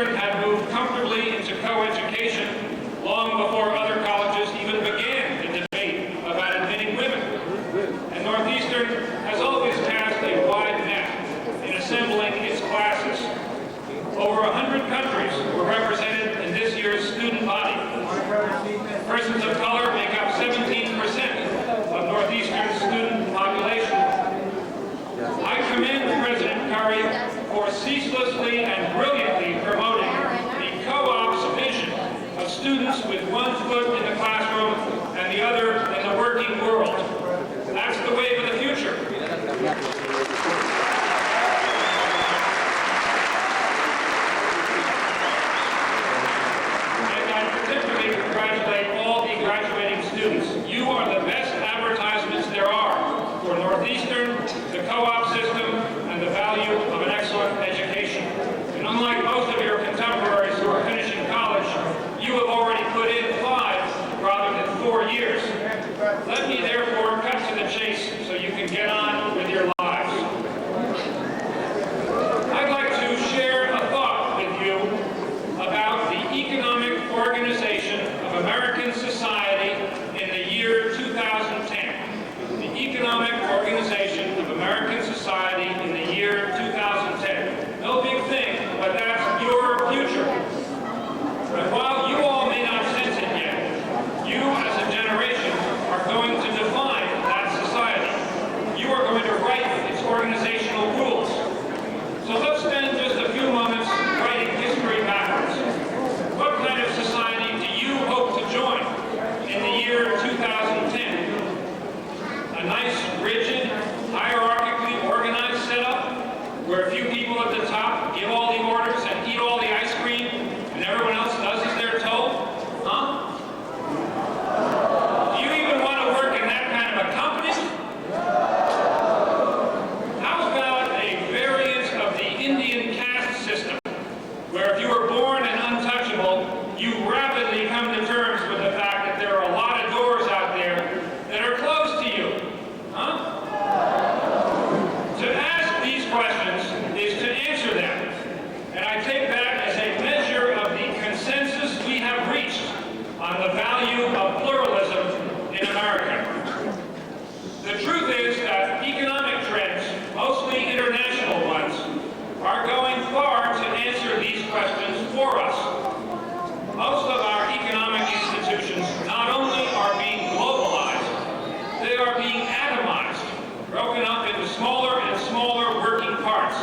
Northeastern had moved comfortably into co-education long before other colleges even began the debate about admitting women. And Northeastern has always cast a wide net in assembling its classes. Over 100 countries were represented in this year's student body. Persons of color make up 17% of Northeastern's student population. I commend President Curry for ceaselessly and brilliantly promoting the co-op's vision of students with one foot in the classroom and the other in the working world. That's the wave of the future. And I particularly congratulate all the graduating students. You are the best advertisements there are for Northeastern, the co-op system, and the value of an excellent education. And unlike most of your contemporaries who are finishing college, you have already put in 5 rather than 4 years. Let me therefore cut to the chase so you can get on with your lives. I'd like to share a thought with you about the economic organization of American society in the year 2010. The economic organization of American society in the year 2010. No big thing, but that's your future. And while you all may not sense it yet, you as a generation are going to define that society. You are going to write its organizational rules. So let's spend just a few moments writing history backwards. What kind of society do you hope to join in the year 2010? A nice, rigid, hierarchically organized setup where a few people at the top give all the orders and eat all the ice cream and everyone else does as they're told? Huh? Do you even want to work in that kind of a company? How about a variant of the Indian caste system, where if you were born an untouchable, you rapidly come to terms with the fact that there are a lot of doors out there that are closed to you? Huh? To ask these questions is to answer them. And I take that as a measure of the consensus we have reached on the value of pluralism in America. The truth is that economic trends, mostly international ones, are going far to answer these questions for us. Most of our economic institutions not only are being globalized, they are being atomized, broken up into smaller and smaller working parts.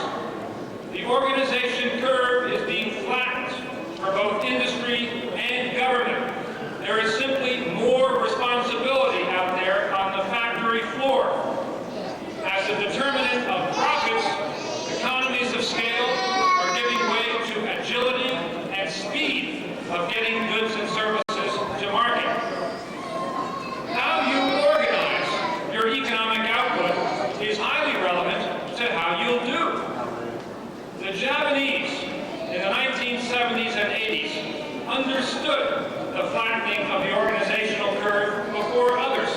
The organization curve is being flattened for both industry and government. There is simply more responsibility out there on the factory floor. As a determinant of profits, economies of scale are giving way to agility and speed of getting goods and services to market. How you organize your economic output is highly relevant to how you'll do. The Japanese in the 1970s and 80s understood the flattening of the organizational curve before others.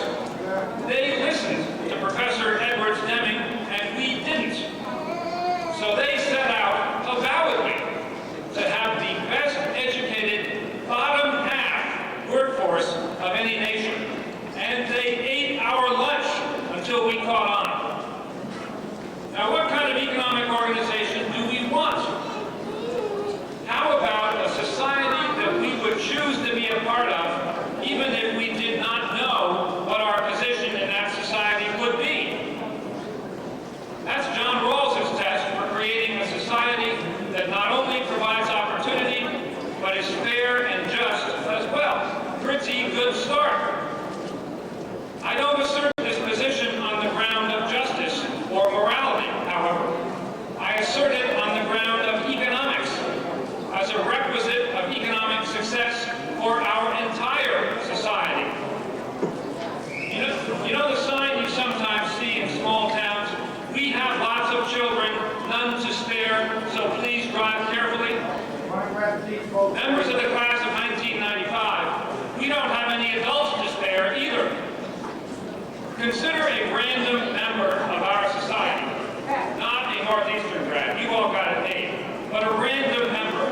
They listened to Professor Edwards Deming, and we didn't. So they set out avowedly to have the best educated bottom half workforce of any nation. And they ate our lunch until we caught on. Now, what kind of economic organization do we want? How about a society that we would choose to be a part of, even if we did not know what our position in that society would be? That's John Rawls's test for creating a society that not only provides opportunity, but is fair and just as well. Pretty good start. I don't assert this position on the ground of justice or morality, however. I assert it on the ground of economics, as a requisite of economic success for our entire society. You know the sign you sometimes see in small towns? We have lots of children, none to spare, so please drive carefully. Members of the class of 1995, we don't have any adults to spare either. Consider a random member of our society, not a Northeastern grad, you all got it made, but a random member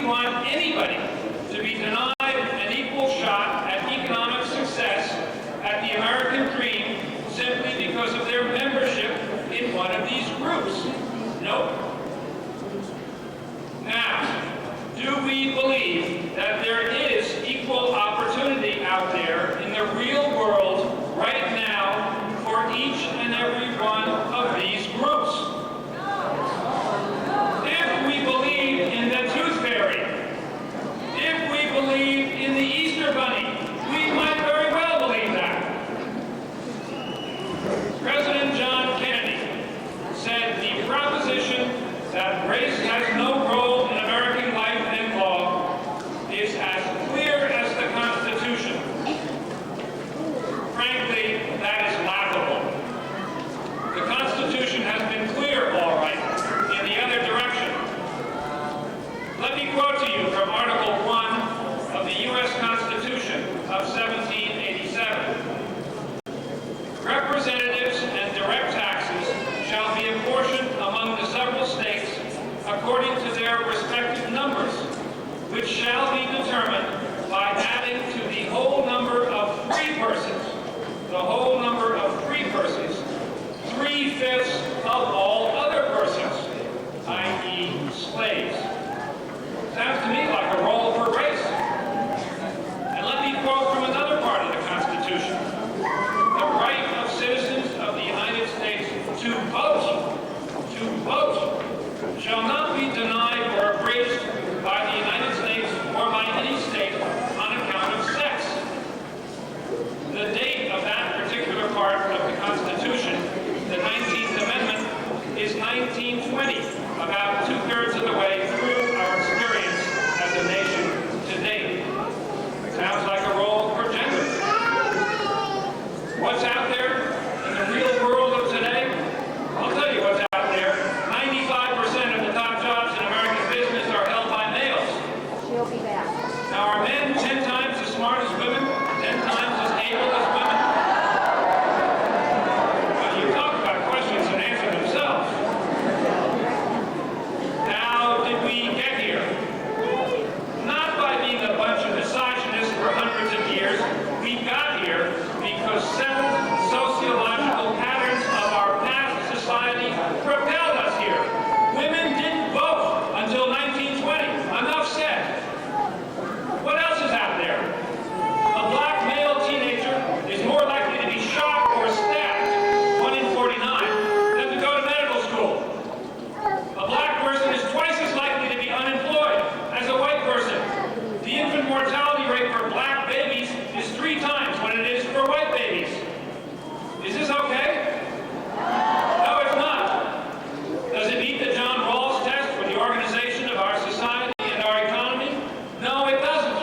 we want anybody to be denied an equal shot at economic success at the American dream simply because of their membership in one of these groups? Nope. Now, do we believe that there is equal opportunity out there in the real world right now for each and every one of these groups? If we believe in the tooth fairy, if we believe in the Easter bunny, we might very well believe that. President John Kennedy said the proposition that race has no role in American life and law is as clear as the Constitution. Frankly, that is laughable. The Constitution has been clear, all right, in the other direction. Let me quote to you from Article 1 of the U.S. Constitution of 1787. Representatives and direct taxes shall be apportioned among the several states according to their respective numbers, which shall be determined by adding to the whole number of free persons, the whole number of free persons, 3/5 of all other persons, i.e. slaves. Sounds to me like a role for race. And let me quote from another part of the Constitution. The right of citizens of the United States to vote, shall not be denied or abridged by the United States or by any state on account of sex. The date of that particular part of the Constitution, the 19th Amendment, is 1920, about 2/3 of the way through our experience as a nation to date. Sounds like a role for gender. What's out there in the real world of today? I'll tell you what's out there. 95% of the top jobs in American business are held by males. She'll be back. Now, are men 10 times as smart as women? 10 times as able as women? Well, you talk about questions that answer themselves. How did we get here? Not by being a bunch of misogynists for hundreds of years. We got here because settled sociological patterns of our past society propelled us here. Women didn't vote until 1920. Enough said. What else is out there? A black male teenager is more likely to be shot or stabbed, 1 in 49, than to go to medical school. A black person is twice as likely to be unemployed as a white person. The infant mortality rate for black babies is 3 times what it is for white babies. Is this okay? No, it's not. Does it meet the John Rawls test for the organization of our society and our economy? No, it doesn't.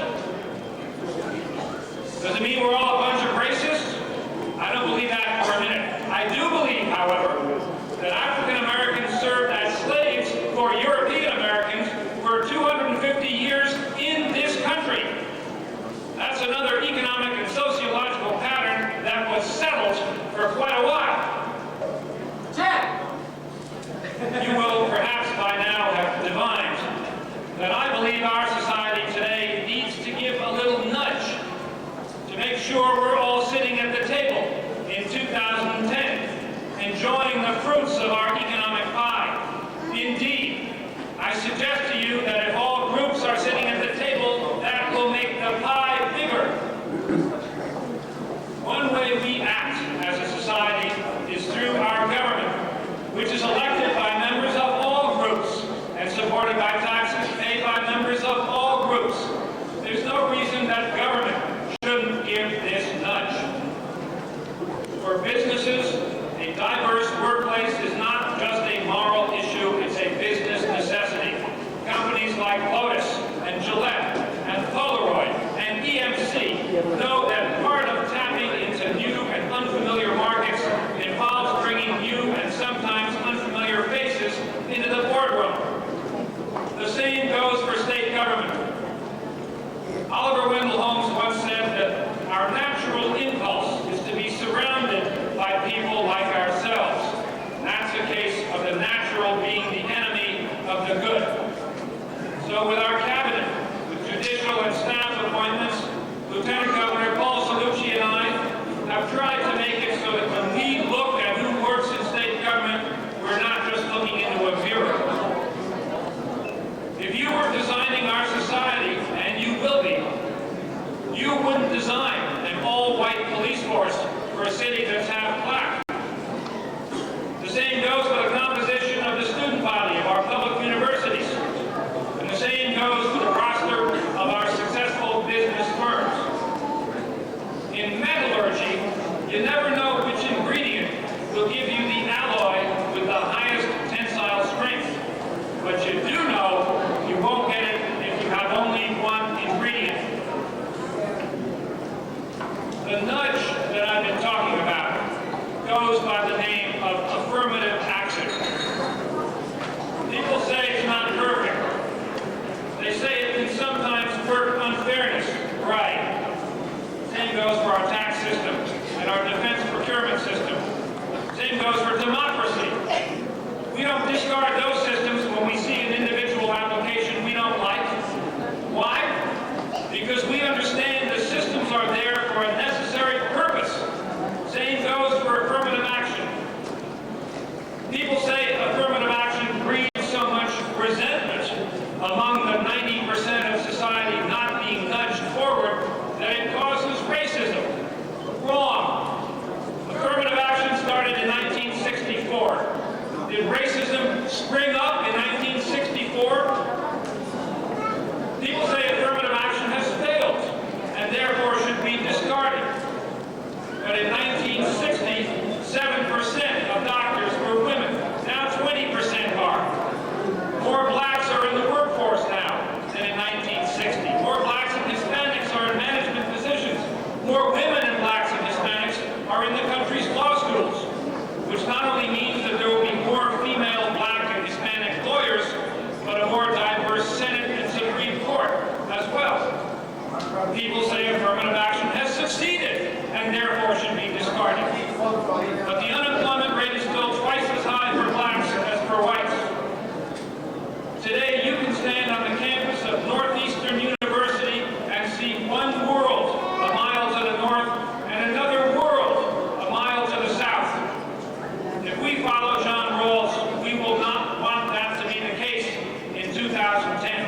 Does it mean we're all a bunch of racists? I don't believe that for a minute. I do believe, however, that African Americans served as slaves for European Americans for 250 years in this country. That's another economic and sociological pattern that was settled for quite a while. You will perhaps by now have divined that I believe our society today needs to give a little nudge to make sure we're all sitting at the table in 2010, enjoying the fruits of our economic pie. Indeed, I suggest to you that if all groups are sitting at the table, that will make the pie bigger. One way we act as a society is through our government, which is elected by members of all groups and supported by taxes paid by members of all groups. There's no reason that government shouldn't give this nudge. For businesses, a diverse workplace is not just a moral issue, it's a business necessity. Companies like Lotus and Gillette and Polaroid and EMC know that part of tapping into new and unfamiliar markets involves bringing new and sometimes unfamiliar faces into the boardroom. The same goes for state government. Oliver Wendell Holmes once said that our natural impulse is to be surrounded by people like ourselves. That's a case of the natural being the enemy of the good. So with our cabinet If you were designing our society, and you will be, you wouldn't design an all-white police force for a city that's half black. The same goes for the composition of the student body of our public universities. And the same goes for the roster of our successful business firms. In metallurgy, you never know which ingredient will give you the alloy with the highest tensile strength. But you do know you won't get it if you have only one ingredient. The nudge that I've been talking about goes by the name of affirmative action. People say it's not perfect. They say it can sometimes work unfairness. Right. Same goes for our tax system and our defense procurement system. Same goes for democracy. We don't discard those systems when we see an individual application we don't like. Why? Because we understand the systems are there for a necessary purpose. Same goes for affirmative action. People say affirmative action breeds so much resentment among the 90% of society not being nudged forward that it causes racism. Wrong. Affirmative action started in 1964. Did racism spring up in 1964? People say affirmative action has failed and therefore should be discarded. But in 1960, 7% of doctors were women. Now 20% are. More blacks are in the workforce now than in 1960. More blacks and Hispanics are in management positions. More women and blacks and Hispanics are in the country's law schools, which not only means that there will be more female, black, and Hispanic lawyers, but a more diverse Senate and Supreme Court as well. People say affirmative action has succeeded and therefore should be discarded. But the unemployment rate is still twice as high for blacks as for whites. Today, you can stand on the campus of Northeastern University and see one world a mile to the north and another world a mile to the south. If we follow John Rawls, we will not want that to be the case in 2010.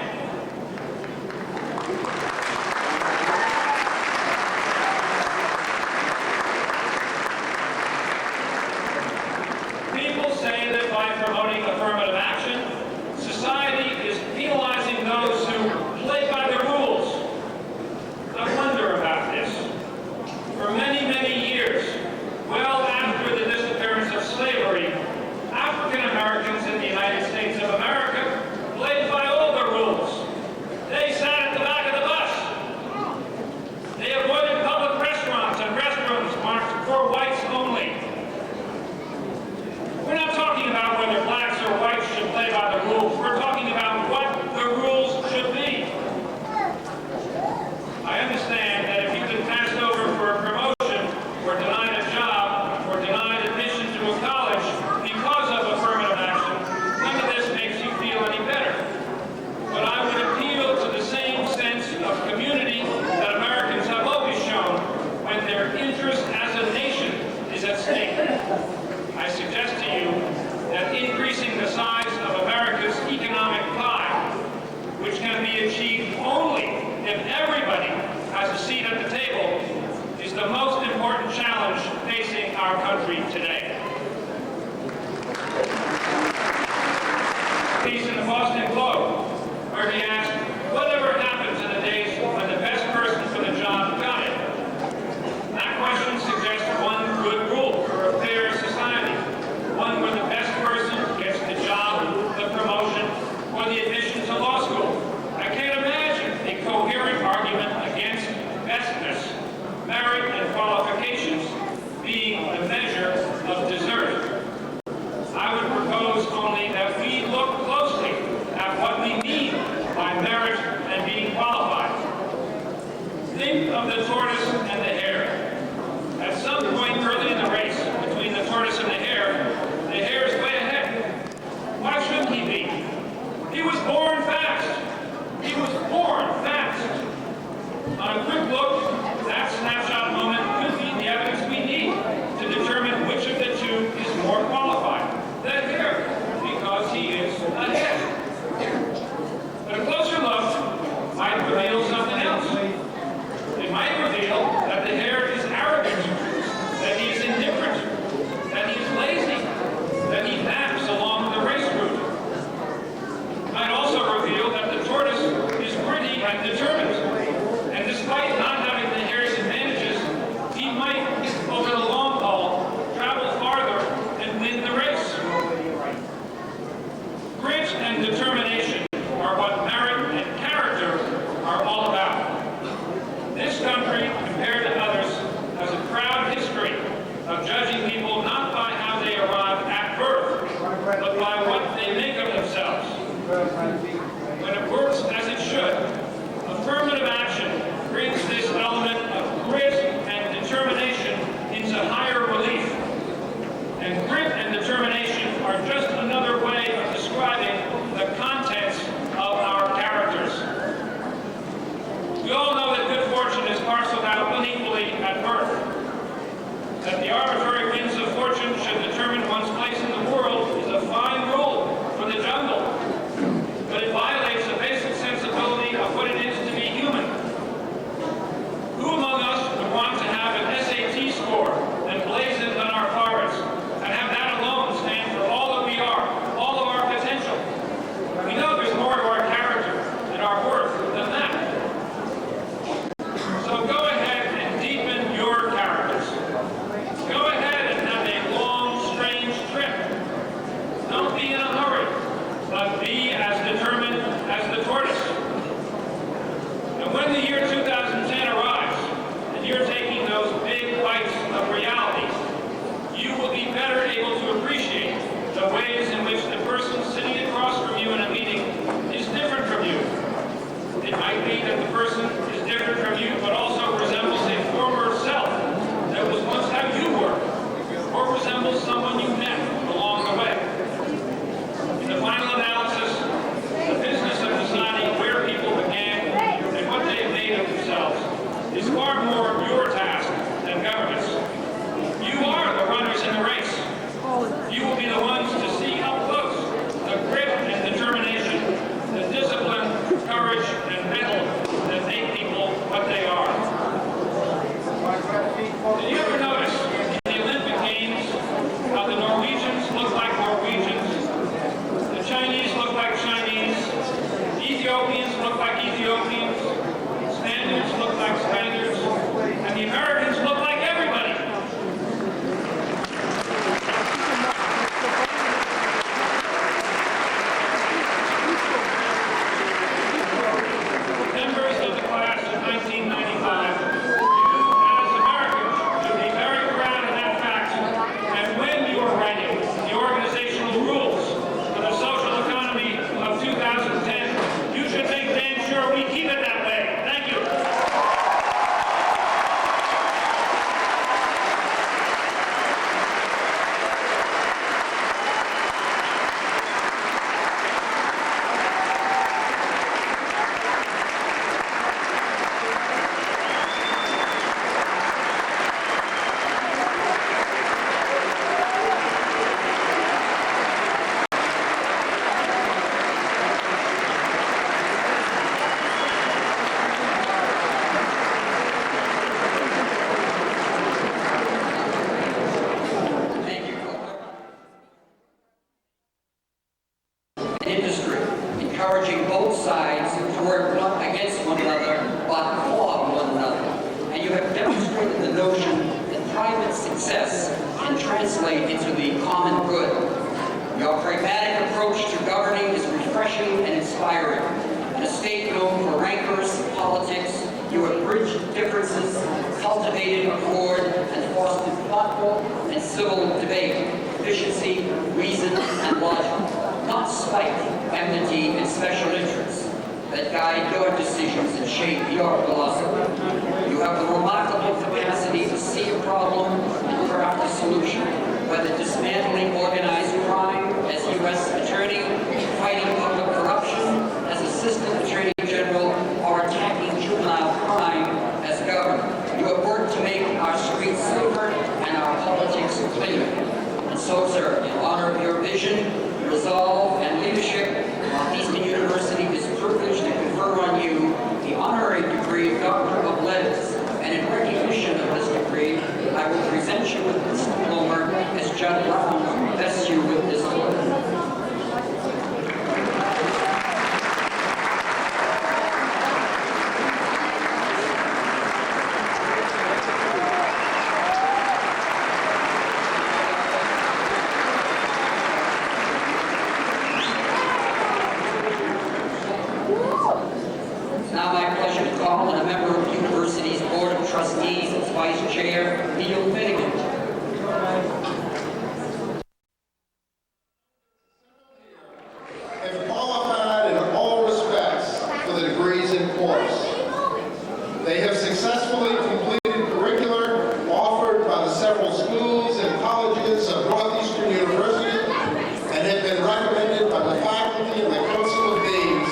the ways in which the person sitting across from you in a meeting is different from you. It might be that the person is different from you, but also resembles a former self that was once how you were, or resembles someone you met along the way. In the final analysis, the business of deciding where people began and what they have made of themselves is far more your task than government's. You are the runners in the race. You will be the ones to see up close the grit and determination, the discipline, courage, and mettle that make people what they are. Did you ever notice in the Olympic Games how the Norwegians look like Norwegians, the Chinese look like Chinese, Ethiopians look like Ethiopians, Spaniards look like Spaniards, and the Americans look like everybody? Members of the class of 1995, you as Americans should be very proud of that fact. And when you are writing the organizational rules for the social economy of 2010, you should make damn sure we keep it that way. Thank you. Industry, encouraging both sides to work not against one another, but for one another. And you have demonstrated the notion that private success can translate into the common good. Your pragmatic approach to governing is refreshing and inspiring. In a state known for rancors, politics, you have bridged differences, cultivated accord, and fostered thoughtful and civil debate, efficiency, reason, and logic. Not spite, enmity, and special interests that guide your decisions and shape your philosophy. You have the remarkable capacity to see a problem and craft a solution, whether dismantling organized crime as U.S. Attorney, fighting public corruption as Assistant Attorney General, or attacking juvenile crime as Governor. You have worked to make our streets safer and our politics cleaner. And so, sir, in honor of your vision, resolve, and leadership, Northeastern University is privileged to confer on you the honorary degree of Doctor of Letters, and in recognition of this degree, I will present you with this diploma as Judge Brown vests you with this order. Now my pleasure to call on a member of the University's Board of Trustees as Vice Chair, Neil Finnegan. Have qualified in all respects for the degrees in course. They have successfully completed curricular offered by the several schools and colleges of Northeastern University and have been recommended by the faculty and the Council of Deans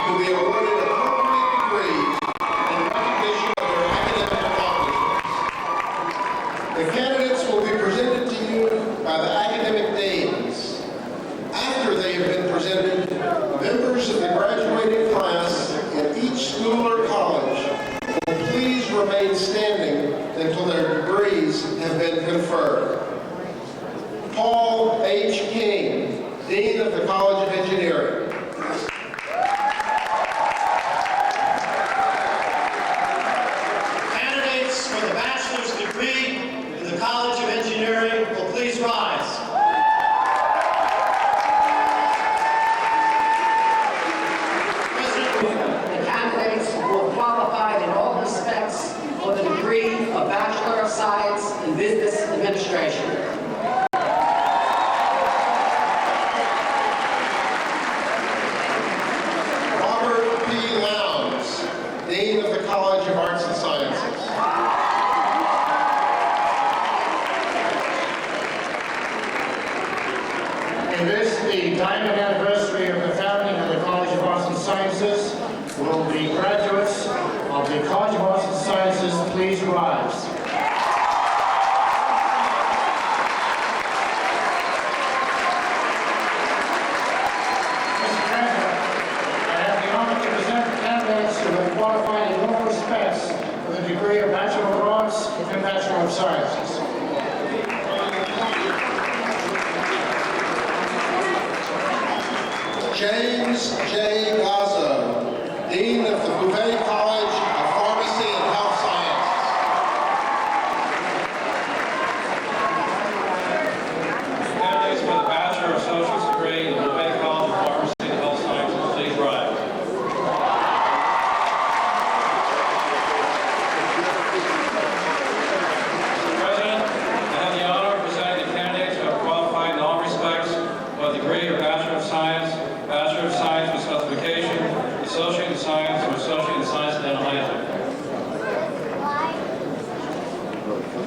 to be awarded appropriate degrees in recognition of their academic accomplishments. The candidates will be presented to you by the academic deans. After they have been presented, members of the graduating class in each school or college will please remain standing until their degrees have been conferred. Paul H. King, Dean of the College of Engineering. Candidates for the bachelor's degree in the College of Engineering will please rise. The candidates who are qualified in all respects for the degree of Bachelor of Science in Business Administration. Sciences will be graduates of the College of Arts and Sciences. Please rise. Mr. President, I have the honor to present the candidates who have qualified in all respects for the degree of Bachelor of Arts and Bachelor of Sciences. James J. Gazzo, Dean of the Bouvet College of Pharmacy and Health Sciences. Candidates for the Bachelor of Associate's degree in the Bouvet College of Pharmacy and Health Sciences, please rise. Mr. President, I have the honor of presenting the candidates who have qualified in all respects for the degree of Bachelor of Science, Bachelor of Science with specification, Associate in Science, or Associate in Science in Atlantic.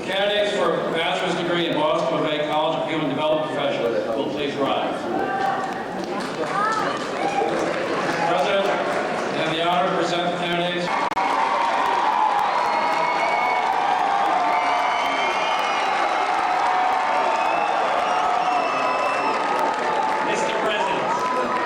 Candidates for a bachelor's degree in Boston Bouvet College of Human Development Professionals will please rise. President, I have the honor to present the candidates. Mr. President,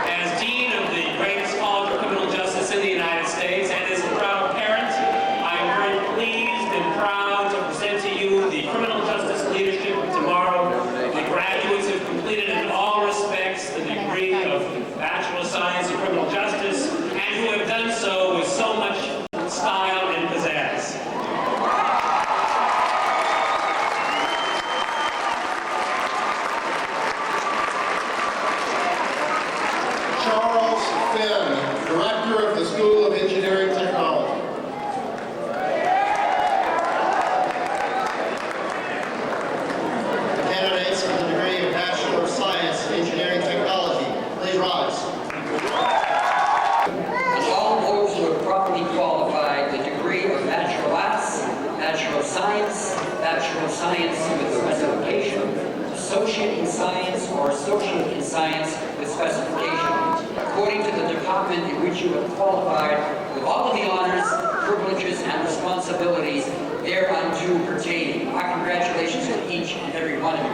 as Dean of the greatest college of criminal justice in the United States and as a proud parent, I am very pleased and proud to present to you the criminal justice leadership of tomorrow. The graduates have completed in all respects the degree of Bachelor of Science in Criminal Justice and who have done so with so much style and pizzazz. Charles Finn, Director of the School of Engineering Technology. Candidates for the degree of Bachelor of Science in Engineering Technology, please rise. And all those who have properly qualified the degree of Bachelor of Arts, Bachelor of Science with specification, Associate in Science or Associate in Science with specification, according to the department in which you have qualified with all of the honors, privileges, and responsibilities thereunto pertaining. Our congratulations to each and every one of you.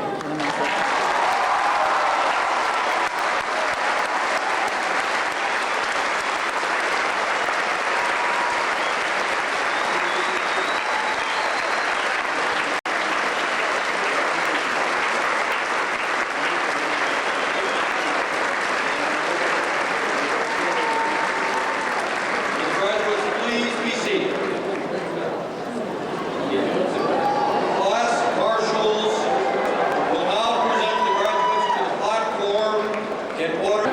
Graduates, please be seated. Class marshals will now present the graduates to the platform in order.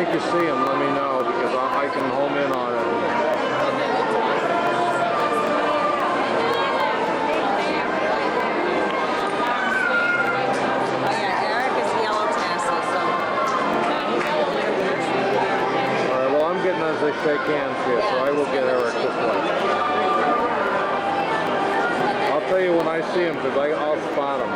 think you see him, let me know, because I can home in on it. Oh yeah, Eric is yellow tassel, so. All right, well, I'm getting as they shake hands here, so I will get Eric this way. I'll tell you when I see him, because I'll spot him.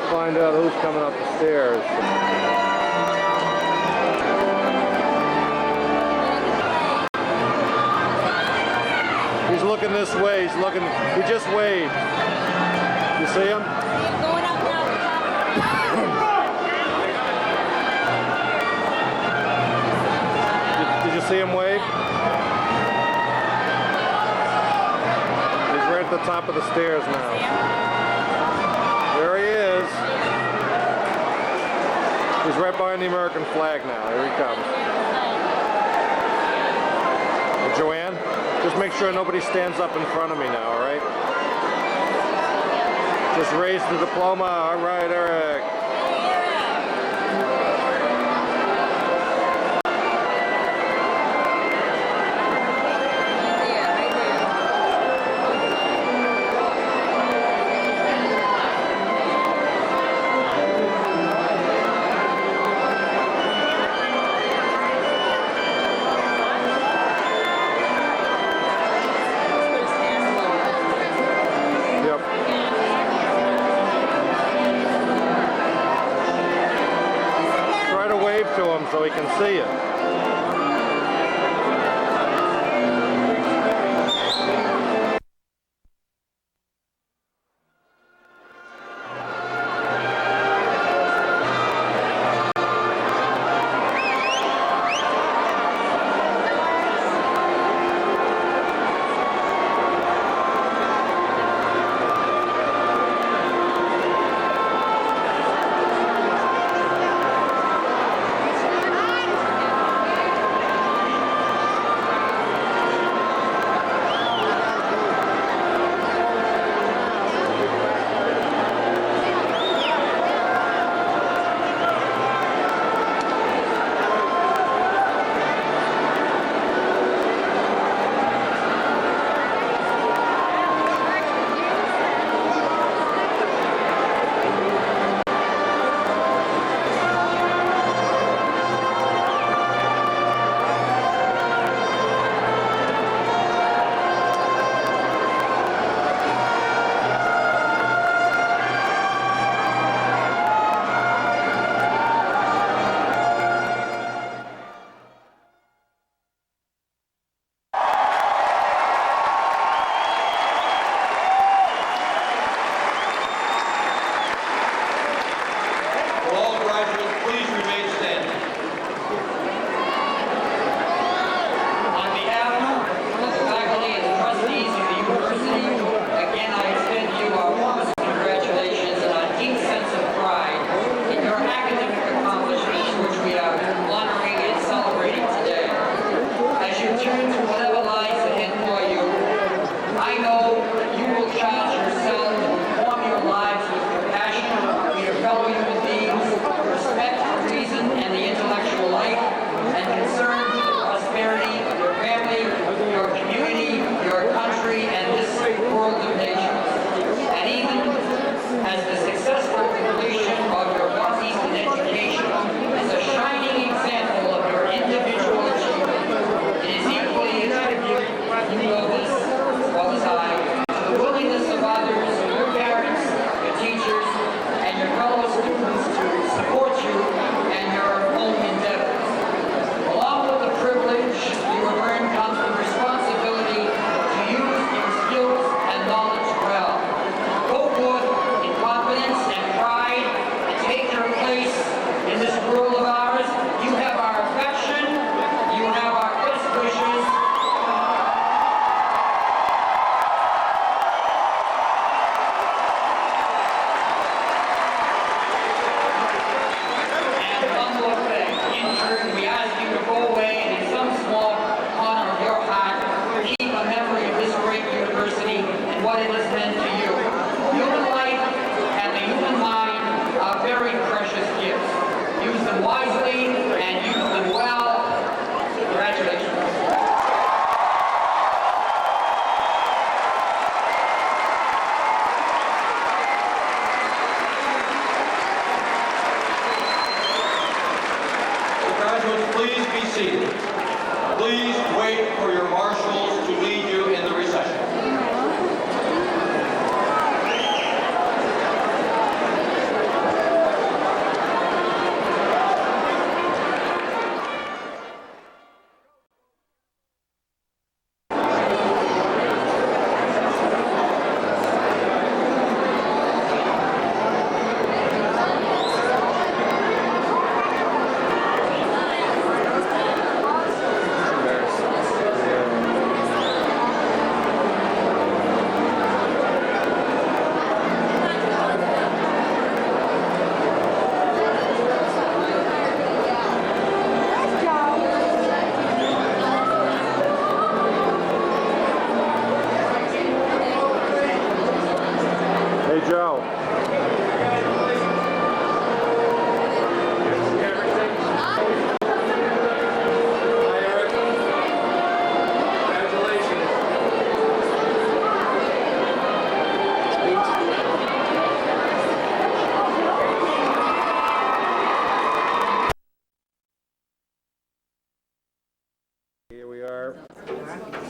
Find out who's coming up the stairs. He's looking this way. He's looking. He just waved. You see him? Going up now. Did you see him wave? He's right at the top of the stairs now. There he is. He's right behind the American flag now. Here he comes. Joanne, just make sure nobody stands up in front of me now, all right? Just raise the diploma. All right, Eric. To him so he can see it.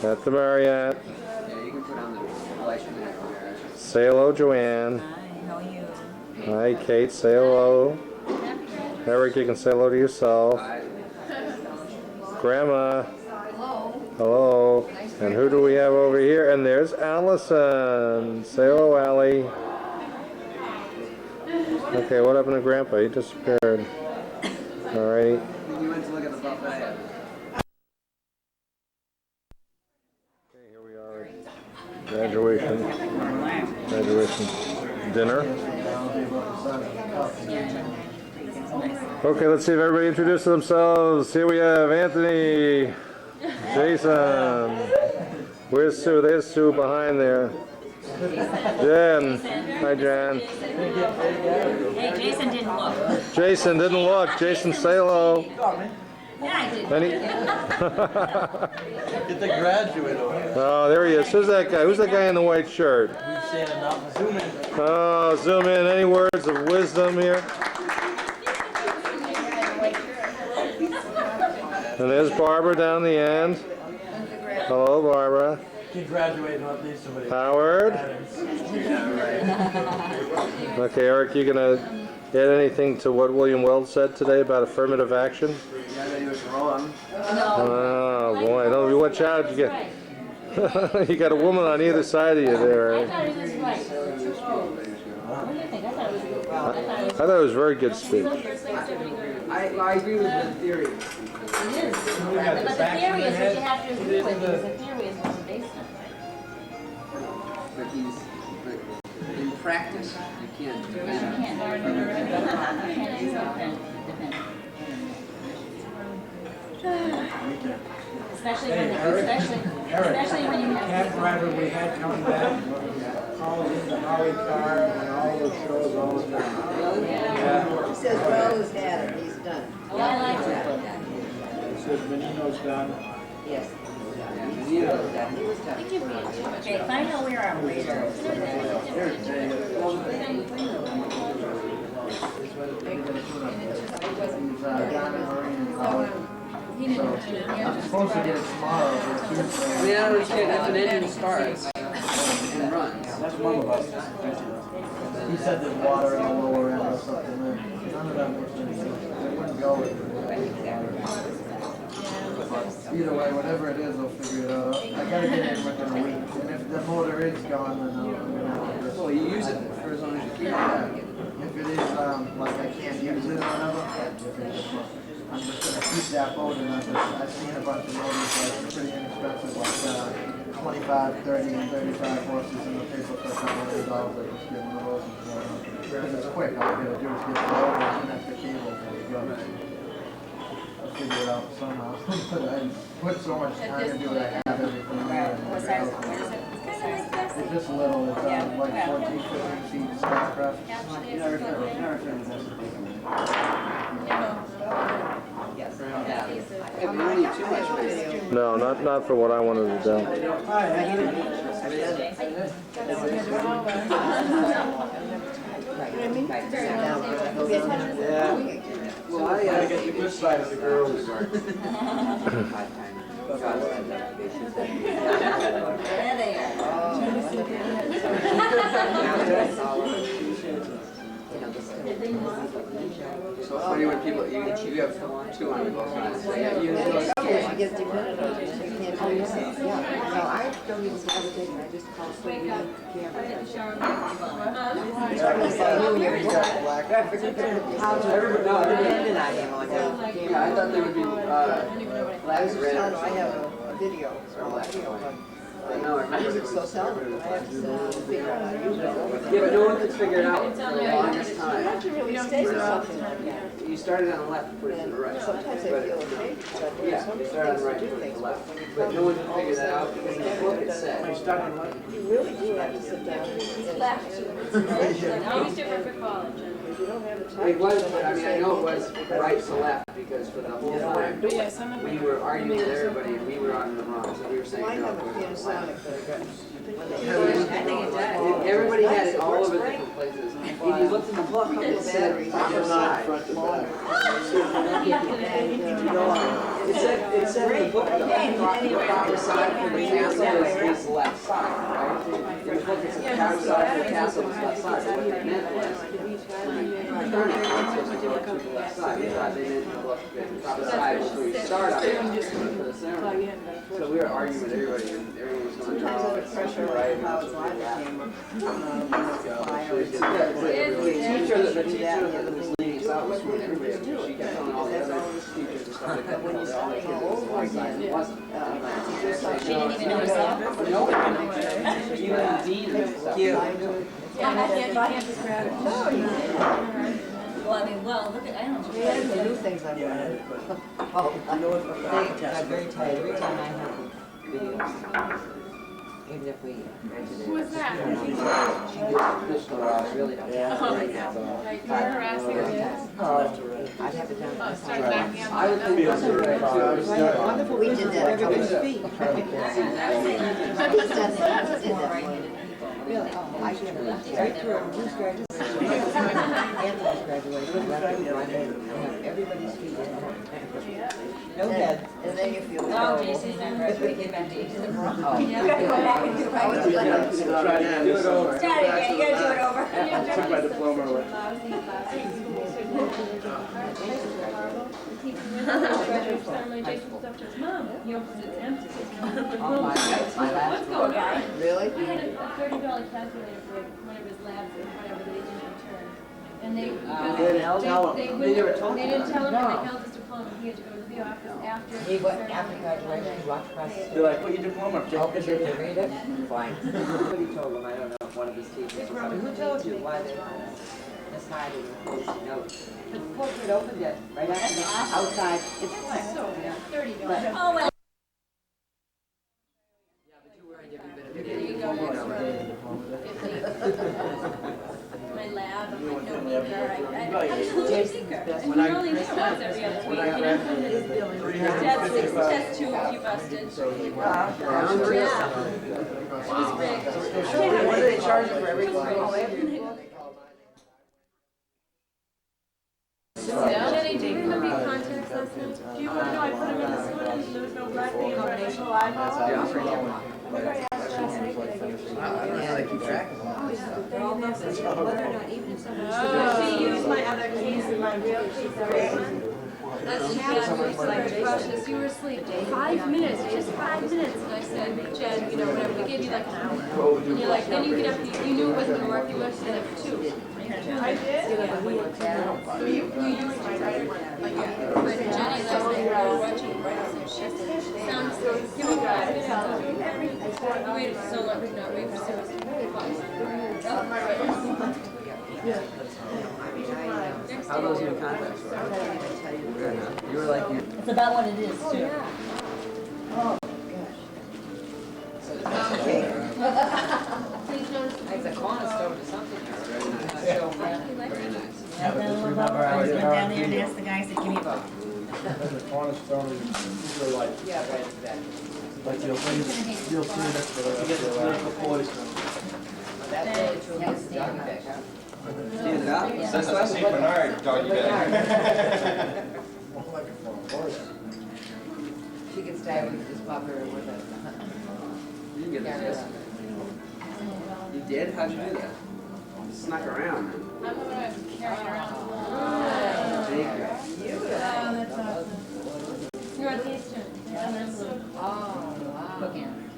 At the Marriott. Yeah, you can put on the light from there. Say hello, Joanne. Hi, how are you? Hi, Kate. Say hello. Eric, you can say hello to yourself. Grandma. Hello. Hello. And who do we have over here? And there's Allison. Say hello, Allie. Okay, what happened to Grandpa? He disappeared. Alrighty. You went to look at the buffet. Okay, here we are at graduation dinner. Okay, let's see if everybody introduces themselves. Here we have Anthony, Jason. Where's Sue? There's Sue behind there. Jen. Hi, Jen. Hey, Jason didn't look. Jason didn't look. Jason, say hello. Yeah, I did. Get the graduate over. Oh, there he is. Who's that guy? Who's that guy in the white shirt? Zoom in. Oh, zoom in. Any words of wisdom here? And there's Barbara down the end. Hello, Barbara. You graduate, not need somebody. Howard. Okay, Eric, you gonna add anything to what William Weld said today about affirmative action? Yeah, that he was wrong. Oh boy, don't you watch out! You get you got a woman on either side of you there. I thought it was right. What do you think? I thought it was good. I thought it was a very good speech. I agree with the theory. It is. But the theory is what you have to agree with, because the theory is what's based on. But in practice, you can't You depend on it. Especially when you have Cab driver we had coming back, calls in the Holly car and all those shows all the time. Yeah. He says, well, his dad, he's done. Oh, I like that. He says Benino's done. Yes. He was done. Okay, find out where our waiter is. I'm supposed to get it tomorrow, but I mean, I don't understand. If an engine starts and runs, that's one of us. He said there's water in the lower end or something. None of them wouldn't go with it. Either way, whatever it is, I'll figure it out. I gotta get it within a week. And if the motor is gone, then I'm gonna have to just... well, you use it for as long as you can. If it is, like I can't use it or whatever, I'm just gonna keep that boat, and I've seen a bunch of motors like pretty inexpensive, like 25, 30, and 35 horses in the paper for $100. I just give them the those. Because it's quick, all I gotta do is get the motor and connect the cable and it goes. I'll figure it out somehow. But I put so much time into it, I have everything there. What size is it? It's just little, it's like 14, 15 feet Starcraft. No, not for what I wanted to do. Yeah. Well, I get the good side of the girls. There they are. So it's funny when people, you have two on the boat. You Get dependent on it, you can't do yourself. Yeah, no, I don't even hesitate, I just call somebody in the camera. Everybody, no, Dependent I am on that. yeah, I thought there would be, I was just telling them, I have a video, no, I I use it so seldom, I have to figure out how to use it. yeah, but no one could figure it out for the longest You time. have to really stay with something like that. You started on the left, put it to And the right. sometimes I feel ashamed, but Yeah, some you things started on the right, to put do it to things. the left. But no one could figure that out because in the book it said. You really do have to sit down and laugh. If you don't have the time. It was, but I mean, I know it was right to left because for the whole time, we were arguing with everybody and we were on the wrong, so we were saying Mine no. have a Panasonic, but I got. Everybody had it all over the places. If you look in the book, it said proper side. It said in the book that the proper side for the castle is left side, right? In the book, it's the proper side for the castle is left side. So what that meant was, turning was supposed to go to the left side. We thought they meant the proper side was where you start out for the ceremony. So we were arguing with everybody, and everyone was going, oh, it's pressure, right? And I was like, the teacher that was leading us out was when everybody, she kept telling all the other teachers and stuff like that, when you saw all the kids, it was one side, it wasn't. She didn't even know herself? No, even the dean and stuff. Yeah, I can't describe it. No, you didn't. Well, I mean, well, look at, I don't know. We had to do things on your head. Oh, I know it from They got very tired every time I have videos. Even if we rented it. Who was that? She gets traditional, I really don't have it right now. Like, you're harassing her, yes? I'd have it done. Start backing up. I would think that's right. Wonderful, we did that. Everybody's feet. He's done that. Really? Oh, I should have. Right through. Who's graduating? Anthony's graduating. Everybody's feet. No head. And then you feel. Oh, Jason's not graduating, back to Oh. You gotta go back and do it. Do it over. Start again, you gotta do it over. I took my diploma away. Jason was up to his mom. He opens it, it's empty. Oh, my last one. Really? We had a $30 calculator for one of his labs or whatever that he didn't return. And they They didn't tell him. they They never told they him. didn't tell him, No. and they held his diploma. He had to go to the office after. He went after graduation, he walked across the street. They're like, put your diploma up. Oh, did you read it? Fine. Somebody told him, I don't know, one of his teachers. Who told you why they Miss Heidi posted notes? The portrait opened it right after the outside. It's blank. So, $30. But- Oh, well. Yeah, but you earned every bit of it. There you go, that's my lab, my notebook, I'm a little seeker. And you only do it once every other week, you know? Test 6, test 2 if you busted. Yeah. It was rigged. What do they charge you for every It was rigged. Jenny, do you remember your contacts last night? Do you want to know, I put them in this one and there was no black bean for initial eyeball? She used my other keys and my real keys. That's too bad, like, Rushes, you were asleep. 5 minutes, just 5 minutes. And I said, Jen, you know, whatever, we gave you like an hour. And you're like, then you get up, you knew it wasn't going to work, you went to like 2. I did? You used my right one. But Jenny, last night, we were watching, so she sounds, give me 5 minutes. I waited so long, not wait for 6. How are those new contacts? You were like, It's about what it is, too. Please notice. it's a cornerstone to something. Very nice. I went down there and asked the guys to give me a vote. The cornerstone is usually like, Yeah, right, exactly. like you'll see this for the rest of your life. That's really true. Yes, doggy bag, huh? Stand it up. That's a St. Bernard doggy bag. She can stay with this pupper with us. You can get this. You did? How'd you do that? Snuck around. I'm gonna carry it around. Thank you. That's awesome. Northeastern. Oh, wow.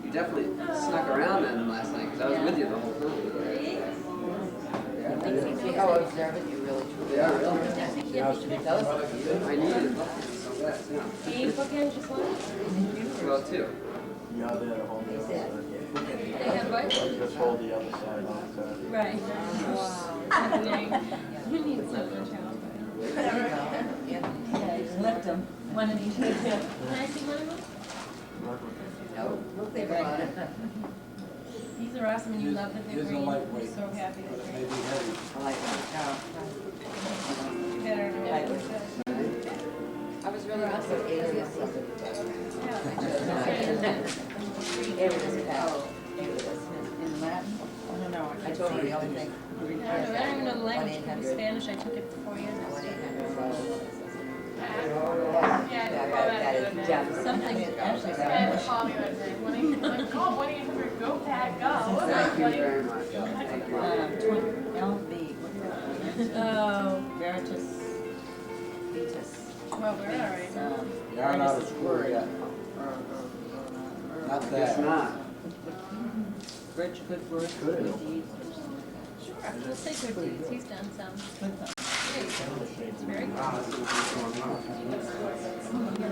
You definitely snuck around then last night, because I was with you the whole time. See how observant you really truly are. I needed it so bad, too. Game bookend, just one? Well, two. Yeah, they had a whole They have what? just hold the other side on the Right. You need something, child. Yeah, just lift them. One of each. Can I see one of them? No, we'll think about it. These are awesome and you love that they're These are green. lightweight. We're so happy that Maybe they're heavy. I like that. green. Better than that. I was really also alias something. In Latin? I don't know. I told her the other thing. Spanish, I took it for 4 years. That is definitely. Something actually Spanish. Spanish. Thank you very much. Thank you. LB. Oh, Veritas. Vetus. well, we're all right. You're not out of school yet. Not It's that. not. Rich, good word, Good. good deeds. Sure, let's say good deeds. He's done some. It's very good. That's the version I was talking about.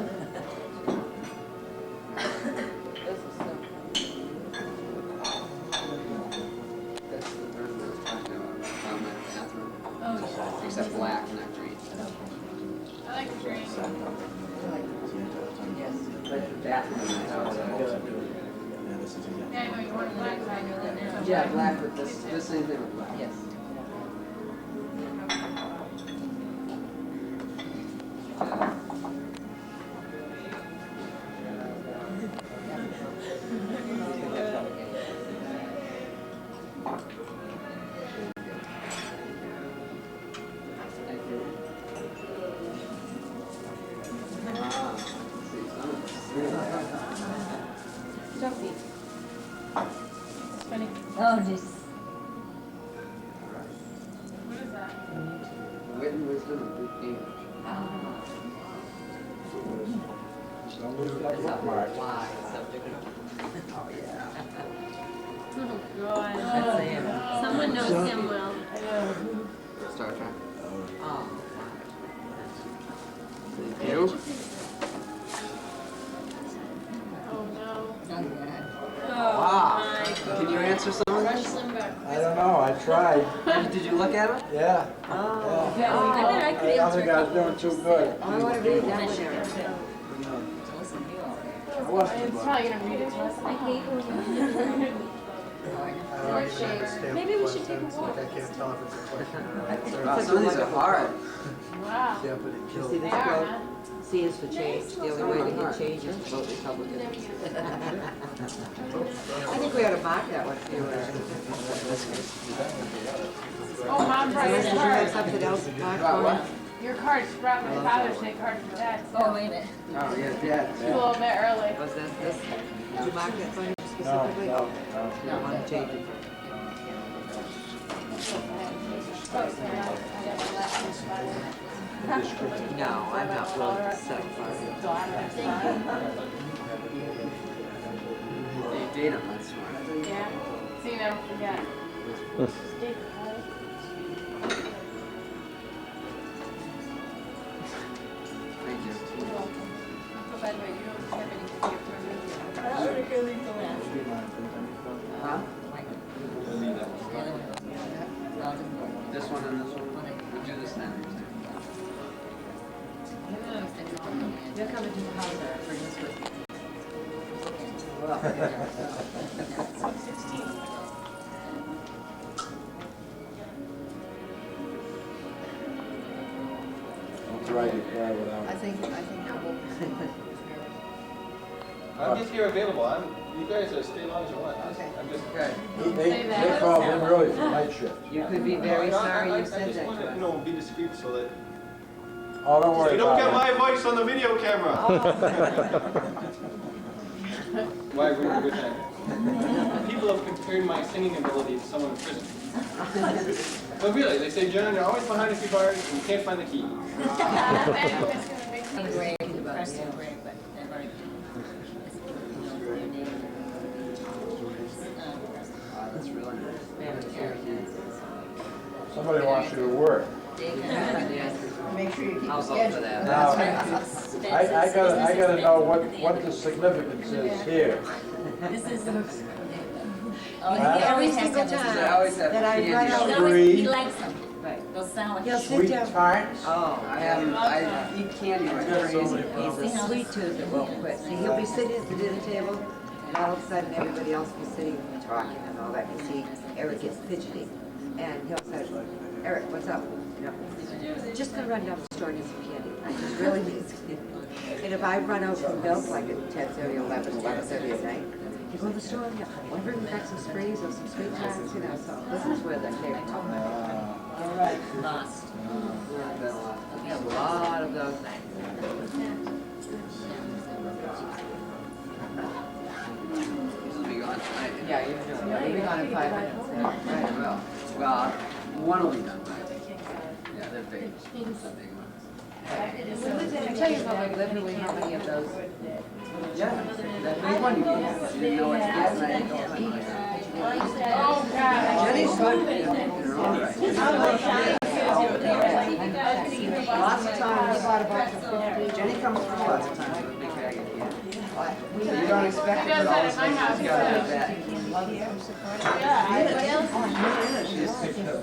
Found that bathroom. Oh, yeah. Except black, not green. I like green. Yes. But the bathroom in my house. Yeah, I know you want black, I know that now. Yeah, black with this same thing with black. Yes. Thank you. Stuffy. It's funny. Oh, just. What is that? Wit and wisdom and good English. Don't lose that bookmark. Why, subject. Oh, yeah. Oh, God. That's him. Someone knows him well. Star Trek. Oh. Thank you. Oh, no. Oh, Oh, Wow. my God. Can you answer some of Rush this? Limbaugh. I don't know, I tried. Did you look at it? Yeah. Oh. Yeah. I bet I could I don't answer think a I was couple. doing too good. I want to read that one. Listen, you all right. I wasn't, It's but probably gonna read it to us. I hate when Maybe we should take a walk. I can't tell if it's a question or an answer. Wow, some of these are hard. Wow. Yeah, but it kills. See They this are, quote? huh? C is for change. The only way to get change is to vote Republican. I think we ought to mark that one for you. Oh, Mom brought your Unless you have card. something else marked About on what? it. Your card's brought my Father's Day card for Dad. Oh, wait a minute. Oh, yeah, Dad. A little bit early. Was that this? Did you mark that for him no, specifically? no, no. No, I want to change it. No, I'm not willing to settle for it. You date him, that's smart. Yeah. So you never forget. Thank you. You're welcome. Oh, by the way, you don't have anything here for me. Huh? Well, This one and this one? We'll do this then. you're coming to the house, bring this with you. Don't try to cry without. I think I will. I'm just here available. You guys are stay long as you want. Okay. I'm just. Okay. They called him early for night shift. You could be very sorry I you said just that want to to, us. be discreet so that Oh, don't worry you don't get about my voice on the video camera. Why ruin a good night? People have compared my singing ability to someone in prison. But really, they say, John, you're always behind a few bars and you can't find the key. Great, impressive, great, but never. That's really nice. Somebody wants you to work. Make sure you keep I'll a vote for schedule. that. Now, I gotta know what the significance is here. This is. Every single time that I write out. Free. He likes them. Right. They'll sound like. He'll sit Sweet down. tarts. Oh, I eat candy like crazy. He's a sweet tooth that won't quit. See, he'll be sitting at the dinner table, and all of a sudden everybody else will be sitting and talking and all that. You see, Eric gets fidgety, and he'll say, Eric, what's up? You know, just gonna run down the store and get some candy. I just really need some candy. And if I run out from milk, like at 10:30, 11:30 at night, you go to the store, yeah, want to bring back some sprays or some sweet tarts, you know, so this is where they came from. Lost. We have a lot of those nights. You'll be gone tonight. Yeah, usually. Yeah, we'll be gone in 5 minutes. Yeah. Well, one will be done tonight. Yeah, they're big. They're big ones. I tell you about like literally how many of those. Yeah, that big one you didn't know what to get tonight. Oh, God. Jenny's good. They're all right. Lots of times, Jenny comes through lots of times with a big bag of candy. You don't expect it, but all of a sudden she's got a bag. She just picked it up.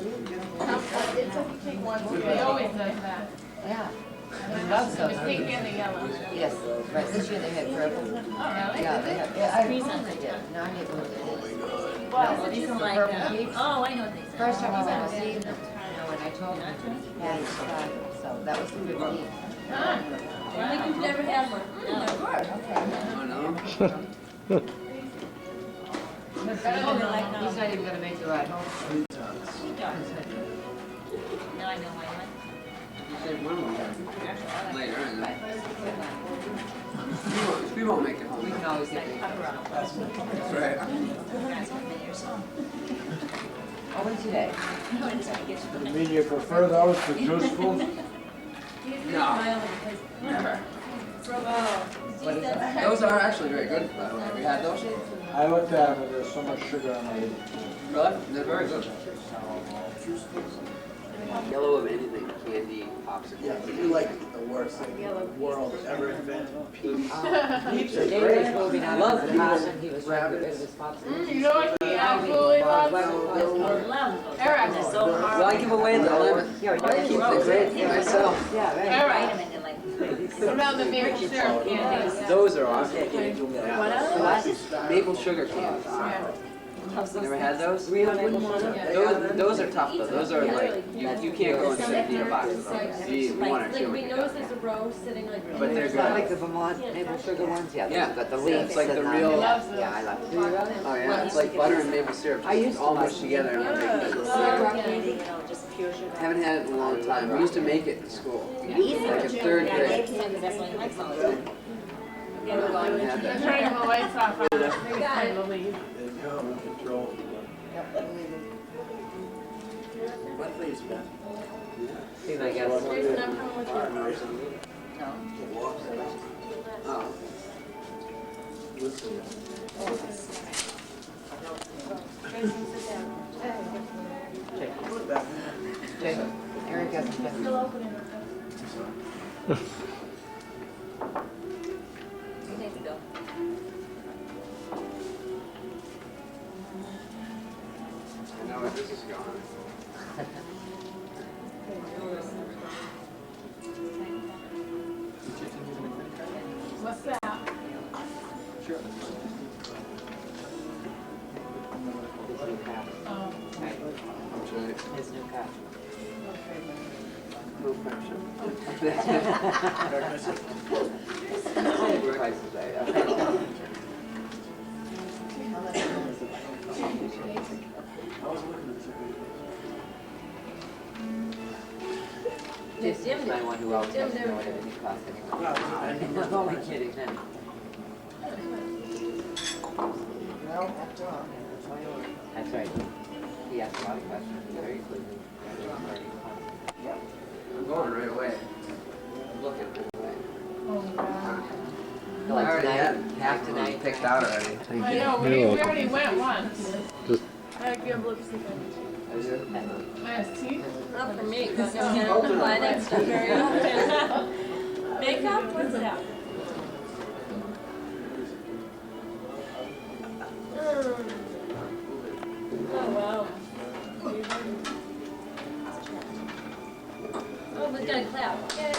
They always does that. Yeah. He loves those. It's pink and the yellow. Yes, right, this year they had purple. Oh, really? Yeah, they had, yeah, I recently did. No, I didn't. Well, No, these these are are like purple that. peeps. Oh, I know these. First time I've ever seen them. When I told him, yeah, he's five, so that was the 15th. Huh. I think you've never had one. They're good. Oh, no. He's not even gonna make the ride home. Now I know why. You said one more later, and we won't make it home. We can always get it. That's right. Oh, when's today? You mean you prefer those to truthful? No. Never. Those are actually very good, by the way. Have you had those? I looked at them and there's so much sugar on them. Really? They're very good. Yellow of anything, candy, popsicle. Yeah, you like the worst thing the world ever invented. David was moving out of the house and he was trying to get rid of his popsicle. You know what he absolutely loves? Eric. Well, I give away the lemon. I keep the grape for myself. Yeah, right. Eric. What about the maple syrup candies? Those are awesome. What else? Maple sugar candies. You ever had those? Those are tough though. Those are like, you can't go and eat a box of those. You eat one or two. We noticed there's a row sitting like. But they're Is that like good. the Vermont maple sugar ones? Yeah. Yeah. But the Yeah, leaves. it's like the and, real- Yeah, I like it. Do you really? Oh yeah, it's like butter and maple syrup, just all mushed together in one big mix. Haven't had it in a long time. We used to make it in school, like in third grade. Haven't had that. Turning the lights off. I think it's time to leave. Control. What please, Ben? See, I guess. Jason, I'm coming with you. Oh. Listen. Jacob, Eric has the best. Still opening. Thanks, Bill. I know where this is going. What's that? Sure. Oh. That's right. His new car. No pressure. Prices, Jim is my one who always has to know what everything costs anyway. I'm only kidding, then. That's right. He asked a lot of questions, very quickly. I'm going right away. I'm looking right away. Oh, God. I already had half of them picked out already. I know, we already went once. I give lipstick on. Nice teeth? Not for me, because I don't buy that stuff very often. Makeup? What's that? Oh, wow. Oh, we got a clap. Yay!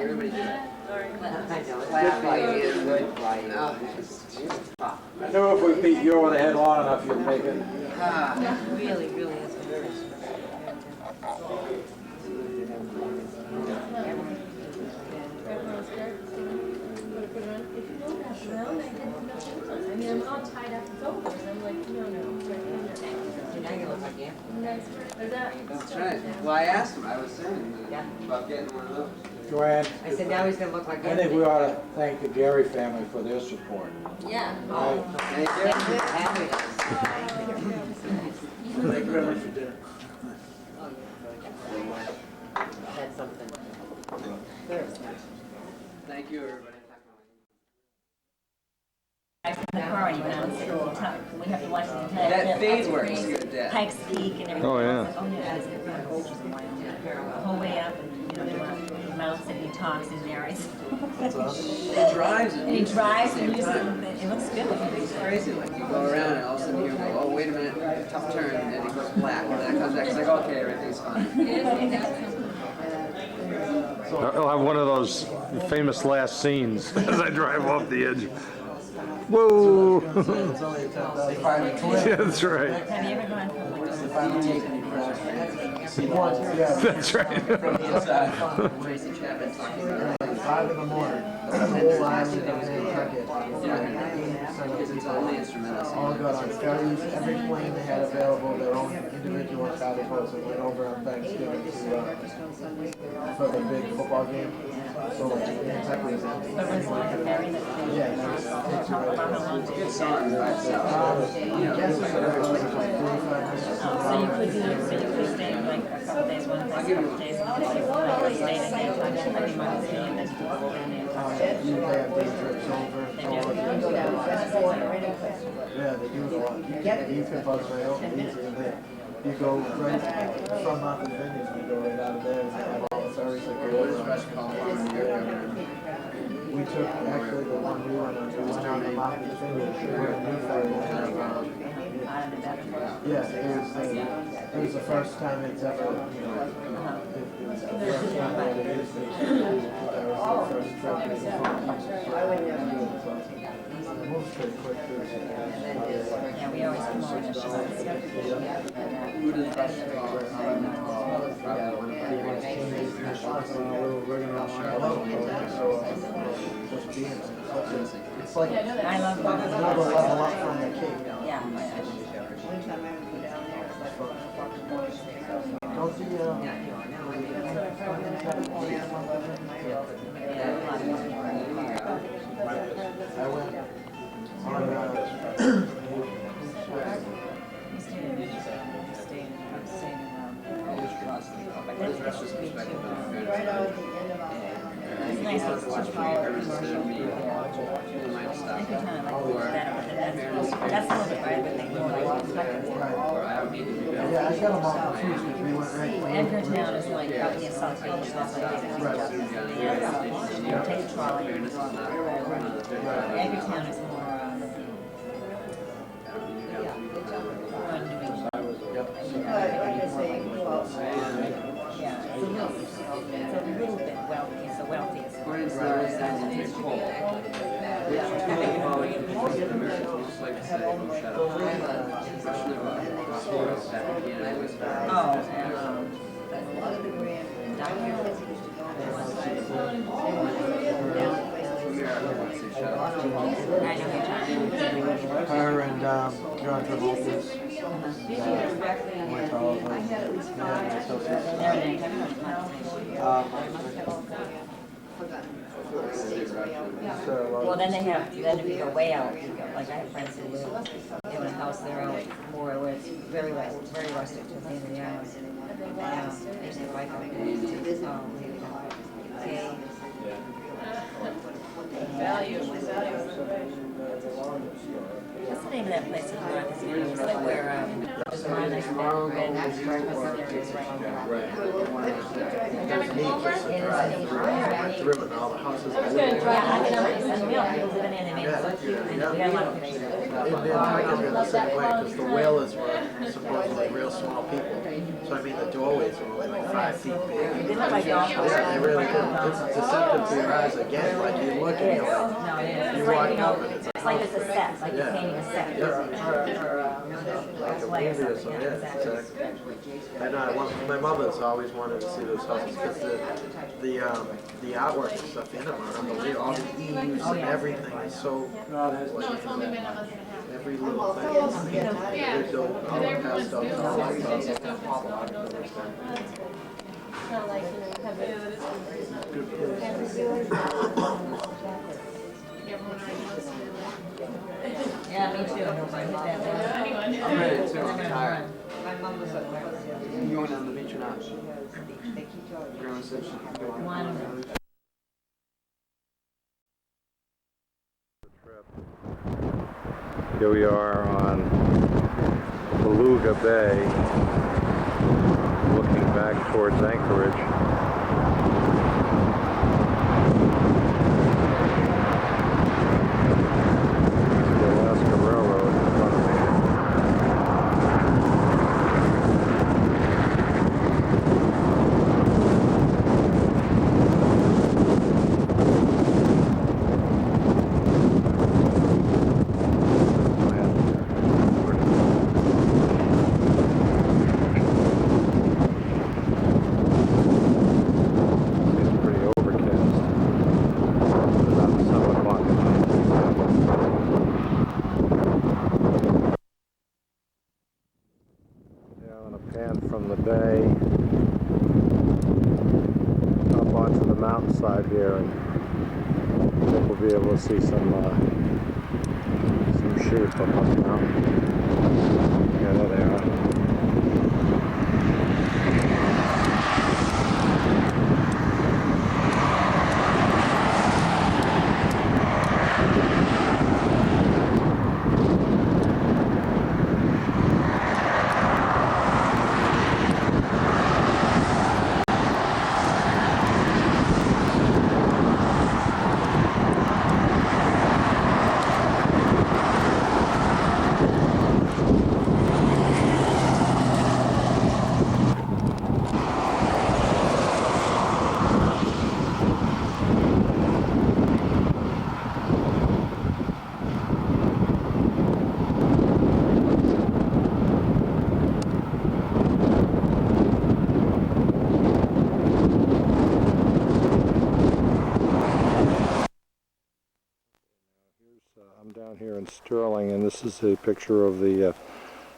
Everybody do that. Clap like it is good flying. No. I knew if we beat you over the head long enough, you'd make it. Really, really is very Put it on. Well, I didn't know. I mean, I'm all tied up, it's over, and I'm like, no, it's right in Now you look like you. That's right. Well, I asked him, I was saying about getting one of those. Joanne, I said, now he's gonna look like I think we ought to thank the Gary family for their support. Yeah. Right? Thank you. Thank you very much for dinner. That's something. Thank you, everybody. The car, you know, we have to watch the entire That clip, fade works good, yeah. Pikes Peak and everything. Oh, yeah. It's like, oh yeah, it's really gorgeous in Wyoming. The whole way up, and you know, he mounts it and he talks and narrates. He drives it. And he drives and it looks good. It's crazy, like you go around and all of a sudden you go, oh, wait a minute, tough turn, and then he goes black, and then it comes back, it's like, okay, everything's fine. I'll have one of those famous last scenes as I drive off the edge. Whoa! It's only a 10,000. Yeah, that's right. Have you ever gone from like It's the final take and he crashed. Yeah. That's right. From the inside, Tracy Chapman talking about it. 5 in the morning. The whole island of Nantucket. Because it's only instrumental. All got on ferries. Every plane they had available, their own individual charter boats that went over on Thanksgiving to for the big football game. So like Nantucket is But was it like a ferry that they talk about how long to Good song by itself. You know, Yes, it was like 45 minutes. so you could stay like a couple days, one place, a couple days, and then you like stay in Nantucket every month, and then you go to Nantucket. You have day trips over. They do. Yeah, they do it a lot. You can bus right over easy and then you go right from Martha's Vineyard, you go right out of there and they have all the ferries that go over. We took actually the one we went on, we went out to Martha's Vineyard, where a new ferry had yeah, it was the first time it's ever, you know, it's the first time that it is the first trip. It moves pretty quick too. Yeah, we always come over and show Who does that call? It's like I love another level up from the Cape. Yeah. Don't see I went on It's nice to just follow the commercial. I could kind of like look better, but then that's a little bit better, but they more like expected. yeah, I got them all confused because we went right. Edgartown is like up near South Beach, that's like you know, take a trolley. Edgartown is more yeah, it's a little bit wealthy, it's the wealthiest. According to the residents, it's cold. Just like to say, oh, shut up. Especially about hospitals back in Canada was very Her and John Travolta's. Went to all of Well, then if you go way out, like I have friends who live in a house there out more where it's very rustic to the end of the island. They usually bike out What's the name of that place in Martha's Vineyard? It's like where there's a nice bed and breakfast there is right the whalers were supposedly real small people. So I mean the doorways were only like 5 feet big. They really do. It's deceptive to your eyes again. Like you look and you walk over and it's like it's a set, like you're painting a set. like a movie or something. Yeah, exactly. I know. My mother's always wanted to see those houses because the artwork and stuff in them are unbelievable. All the eaves and everything is so. Every little thing is very dope. All the pastels and all that stuff. Good Yeah, me too. I'm ready too. I'm tired. My mom was at work. You going down the beach or not? Grandma said she could go on. Here we are on Beluga Bay, looking back towards Anchorage. The Alaska Railroad in front of me. From the bay up onto the mountainside here, and I think we'll be able to see some sheep up on the mountain. Yeah, there they are. I'm down here in Sterling, and this is a picture of the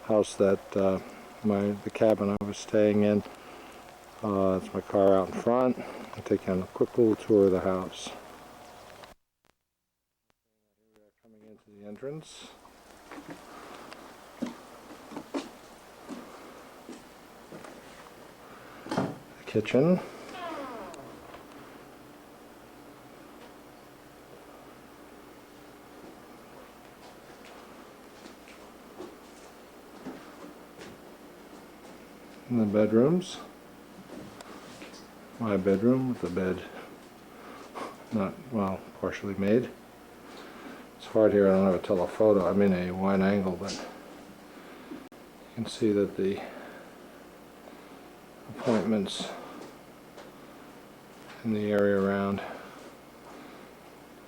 house that the cabin I was staying in. It's my car out in front. I'll take you on a quick little tour of the house. Here we are coming into the entrance. The kitchen. And the bedrooms. My bedroom with the bed not, well, partially made. It's hard here, I don't have a telephoto. I'm in a wide angle, but you can see that the appointments in the area around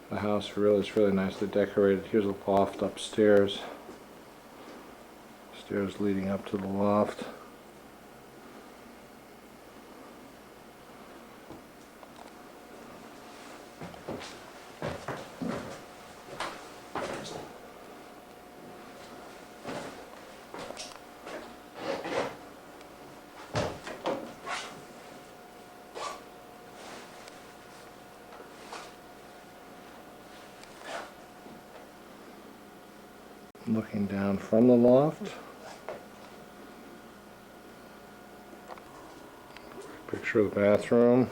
the house is really nicely decorated. Here's a loft upstairs. Stairs leading up to the loft. Looking down from the loft. Picture of the bathroom.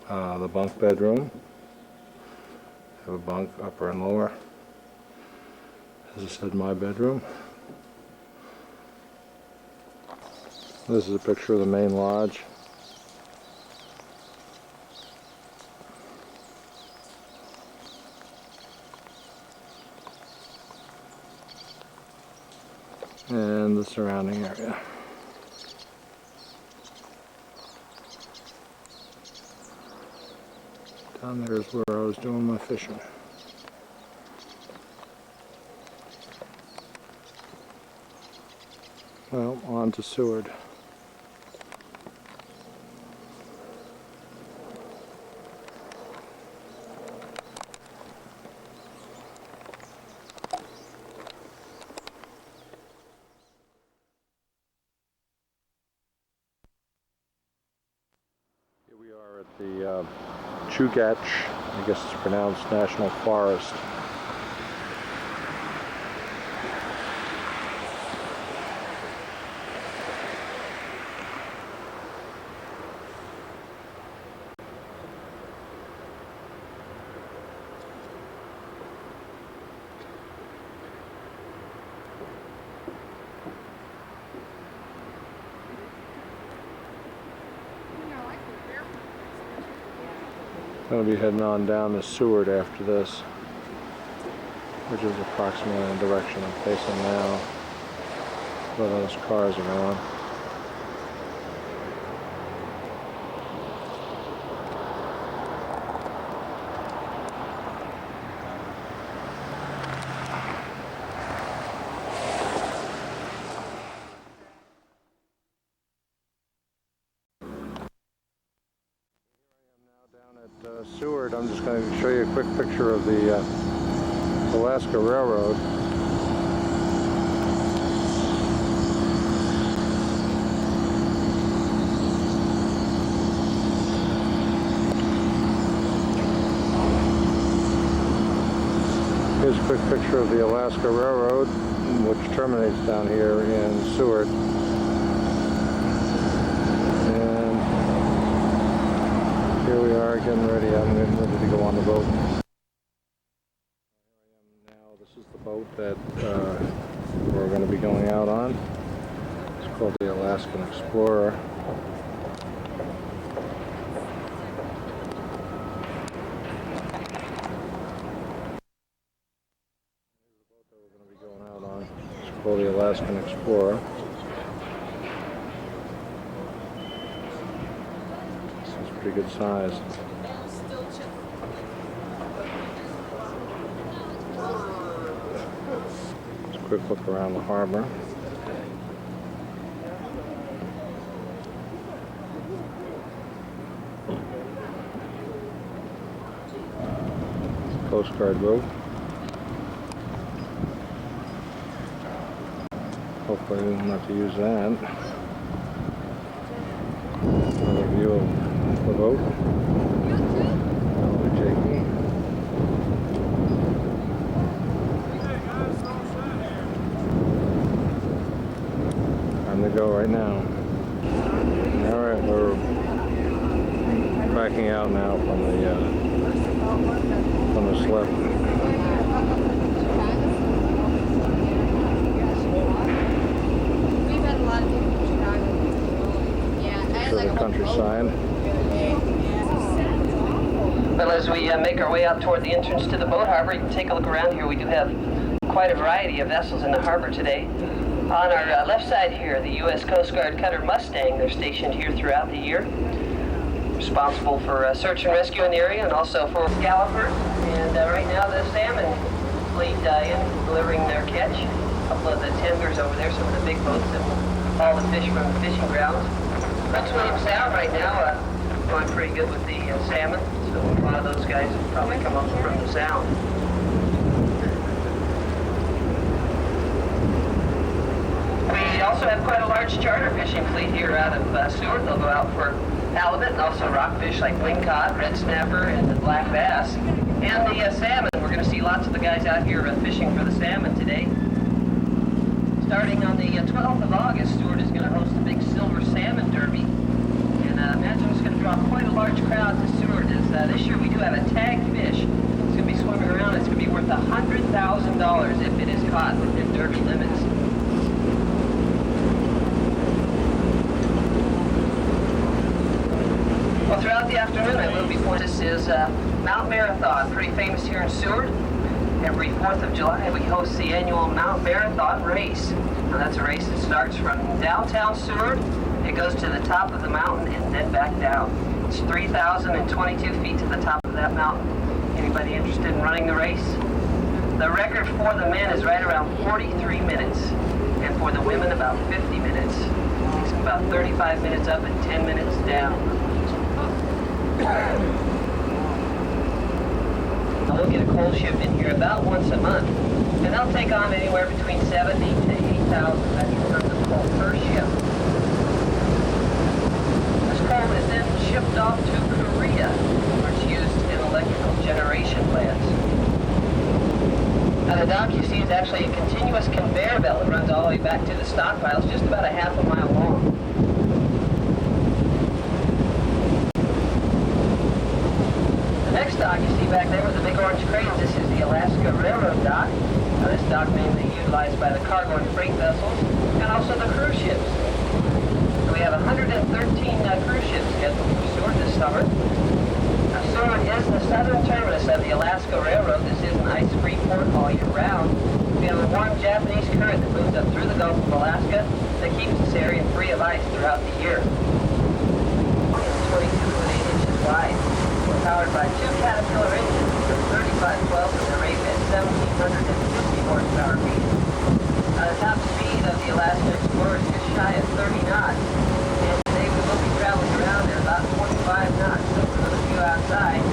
The bunk bedroom. Have a bunk, upper and lower. As I said, my bedroom. This is a picture of the main lodge. And the surrounding area. Down there is where I was doing my fishing. Well, on to Seward. Here we are at the Chugach, I guess it's pronounced National Forest. Going to be heading on down to Seward after this, which is approximately in the direction I'm facing now, where those cars are going. Seward, I'm just going to show you a quick picture of the Alaska Railroad. Here's a quick picture of the Alaska Railroad, which terminates down here in Seward. Here we are getting ready. I'm getting ready to go on the boat. Here I am now. This is the boat that we're going to be going out on. It's called the Alaskan Explorer. Here's the boat that we're going to be going out on. It's called the Alaskan Explorer. Pretty good size. Just a quick look around the harbor. Coast Guard boat. Hopefully we won't have to use that. Another view of the boat. Time to go right now. Alright, we're backing out now from the slip. We've had a lot of people from Chicago. Yeah, To the countryside. Well, as we make our way out toward the entrance to the boat harbor, you can take a look around here. We do have quite a variety of vessels in the harbor today. On our left side here, the U.S. Coast Guard cutter Mustang. They're stationed here throughout the year, responsible for search and rescue in the area and also for Galliford. And right now the salmon fleet in delivering their catch. A couple of the tenders over there, some of the big boats that haul the fish from the fishing grounds. Prince William Sound right now going pretty good with the salmon. So a lot of those guys have probably come up from the Sound. We also have quite a large charter fishing fleet here out of Seward. They'll go out for halibut and also rockfish like wingcod, red snapper, and the black bass. And the salmon. We're going to see lots of the guys out here fishing for the salmon today. Starting on the 12th of August, Seward is going to host a big silver salmon derby. And I imagine it's going to draw quite a large crowd to Seward. This year we do have a tagged fish. It's going to be swimming around. It's going to be worth $100,000 if it is caught within derby limits. Well, throughout the afternoon I will be pointing. This is Mount Marathon, pretty famous here in Seward. Every 4th of July we host the annual Mount Marathon race. Now that's a race that starts from downtown Seward. It goes to the top of the mountain and then back down. It's 3,022 feet to the top of that mountain. Anybody interested in running the race? The record for the men is right around 43 minutes, and for the women about 50 minutes. Takes them about 35 minutes up and 10 minutes down. Now we'll get a coal ship in here about once a month, and they'll take on anywhere between 70 to 8,000 metric tons of coal per ship. This coal is then shipped off to Korea, where it's used in electrical generation plants. Now the dock you see is actually a continuous conveyor belt that runs all the way back to the stockpiles, just about a half a mile long. The next dock you see back there with the big orange cranes, this is the Alaska Railroad dock. Now this dock mainly utilized by the cargo and freight vessels, and also the cruise ships. We have 113 cruise ships scheduled for Seward this summer. Now, Seward is the southern terminus of the Alaska Railroad. This is an ice-free port all year round. We have a warm Japanese current that moves up through the Gulf of Alaska that keeps this area free of ice throughout the year. It's 22.8 inches wide. We're powered by two Caterpillar engines, the 3512 and the rate at 1,750 horsepower peak. The top speed of the Alaska Explorer is just shy of 30 knots. And today we will be traveling around at about 45 knots. So for those of you outside,